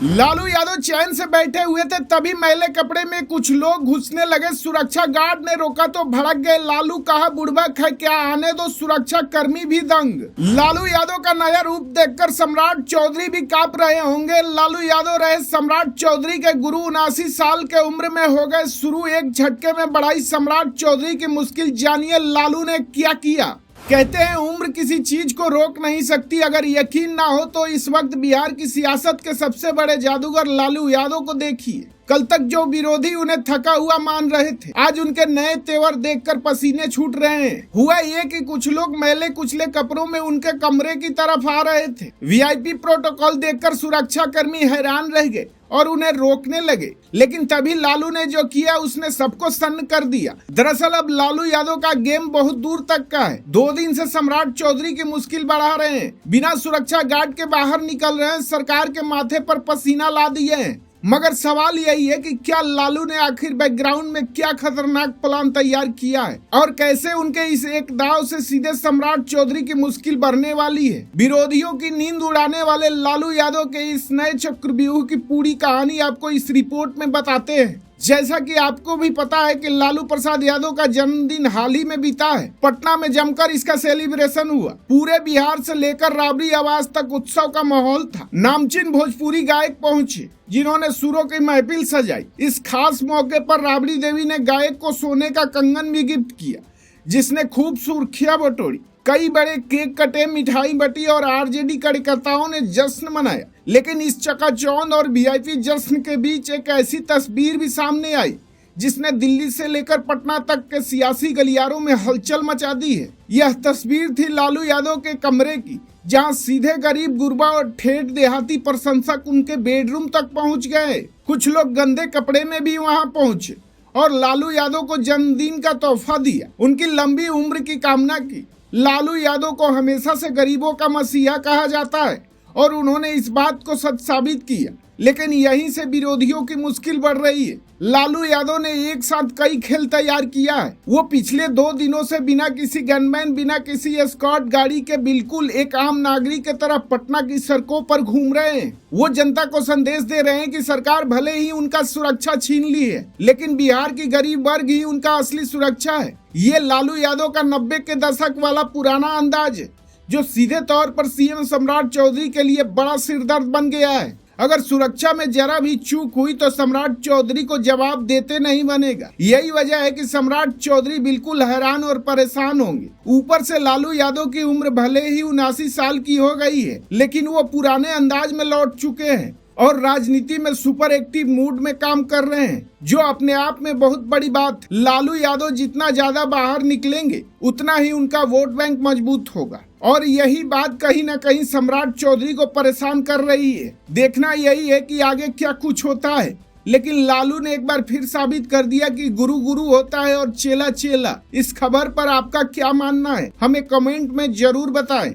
लालू यादव चैन से बैठे हुए थे, तभी मैले कपड़े में कुछ लोग घुसने लगे। सुरक्षा गार्ड ने रोका तो भड़क गए। लालू कहा बुड़बक है क्या, आने दो। सुरक्षा कर्मी भी दंग। लालू यादव का नया रूप देखकर सम्राट चौधरी भी कांप रहे होंगे। लालू यादव रहे सम्राट चौधरी के गुरु। 79 साल के उम्र में हो गए शुरू। एक झटके में बढ़ाई सम्राट चौधरी की मुश्किल। जानिए लालू ने क्या किया। कहते हैं उम्र किसी चीज को रोक नहीं सकती। अगर यकीन ना हो तो इस वक्त बिहार की सियासत के सबसे बड़े जादूगर लालू यादव को देखिए। कल तक जो विरोधी उन्हें थका हुआ मान रहे थे, आज उनके नए तेवर देखकर पसीने छूट रहे हैं। हुआ ये कि कुछ लोग मैले कुचले कपड़ों में उनके कमरे की तरफ आ रहे थे। वीआईपी प्रोटोकॉल देखकर सुरक्षा कर्मी हैरान रह गए और उन्हें रोकने लगे, लेकिन तभी लालू ने जो किया उसने सबको सन्न कर दिया। दरअसल अब लालू यादव का गेम बहुत दूर तक का है। 2 दिन से सम्राट चौधरी की मुश्किल बढ़ा रहे हैं, बिना सुरक्षा गार्ड के बाहर निकल रहे हैं, सरकार के माथे पर पसीना ला दिए हैं। मगर सवाल यही है कि क्या लालू ने आखिर बैकग्राउंड में क्या खतरनाक प्लान तैयार किया है और कैसे उनके इस एक दाव से सीधे सम्राट चौधरी की मुश्किल बढ़ने वाली है। विरोधियों की नींद उड़ाने वाले लालू यादव के इस नए चक्रव्यूह की पूरी कहानी आपको इस रिपोर्ट में बताते हैं। जैसा कि आपको भी पता है कि लालू प्रसाद यादव का जन्मदिन हाल ही में बीता है। पटना में जमकर इसका सेलिब्रेशन हुआ। पूरे बिहार से लेकर राबड़ी आवाज तक उत्सव का माहौल था। नामचीन भोजपुरी गायक पहुंचे जिन्होंने सुरों की महफिल सजाई। इस खास मौके पर राबड़ी देवी ने गायक को सोने का कंगन भी गिफ्ट किया, जिसने खूब सुर्खियां बटोरी। कई बड़े केक कटे, मिठाई बटी और आरजेडी कार्यकर्ताओं ने जश्न मनाया। लेकिन इस चकाचौंध और वीआईपी जश्न के बीच एक ऐसी तस्वीर भी सामने आई जिसने दिल्ली से लेकर पटना तक के सियासी गलियारों में हलचल मचा दी है। यह तस्वीर थी लालू यादव के कमरे की, जहां सीधे गरीब गुरबा और ठेठ देहाती प्रशंसक उनके बेडरूम तक पहुंच गए। कुछ लोग गंदे कपड़े में भी वहां पहुंचे और लालू यादव को जन्मदिन का तोहफा दिया, उनकी लंबी उम्र की कामना की। लालू यादव को हमेशा से गरीबों का मसीहा कहा जाता है और उन्होंने इस बात को सच साबित किया। लेकिन यहीं से विरोधियों की मुश्किल बढ़ रही है। लालू यादव ने एक साथ कई खेल तैयार किया है। वो पिछले 2 दिनों से बिना किसी गनमैन, बिना किसी एस्कॉर्ट गाड़ी के बिल्कुल एक आम नागरिक की तरह पटना की सड़कों पर घूम रहे हैं। वो जनता को संदेश दे रहे हैं कि सरकार भले ही उनका सुरक्षा छीन ली है, लेकिन बिहार की गरीब वर्ग ही उनका असली सुरक्षा है। ये लालू यादव का 90 के दशक वाला पुराना अंदाज है, जो सीधे तौर पर सीएम सम्राट चौधरी के लिए बड़ा सिरदर्द बन गया है। अगर सुरक्षा में जरा भी चूक हुई तो सम्राट चौधरी को जवाब देते नहीं बनेगा। यही वजह है कि सम्राट चौधरी बिल्कुल हैरान और परेशान होंगे। ऊपर से लालू यादव की उम्र भले ही 79 साल की हो गई है, लेकिन वो पुराने अंदाज में लौट चुके हैं और राजनीति में सुपर एक्टिव मूड में काम कर रहे हैं, जो अपने आप में बहुत बड़ी बात। लालू यादव जितना ज्यादा बाहर निकलेंगे उतना ही उनका वोट बैंक मजबूत होगा और यही बात कहीं न कहीं सम्राट चौधरी को परेशान कर रही है। देखना यही है कि आगे क्या कुछ होता है। लेकिन लालू ने एक बार फिर साबित कर दिया कि गुरु गुरु होता है और चेला चेला। इस खबर पर आपका क्या मानना है, हमें कमेंट में जरूर बताएं।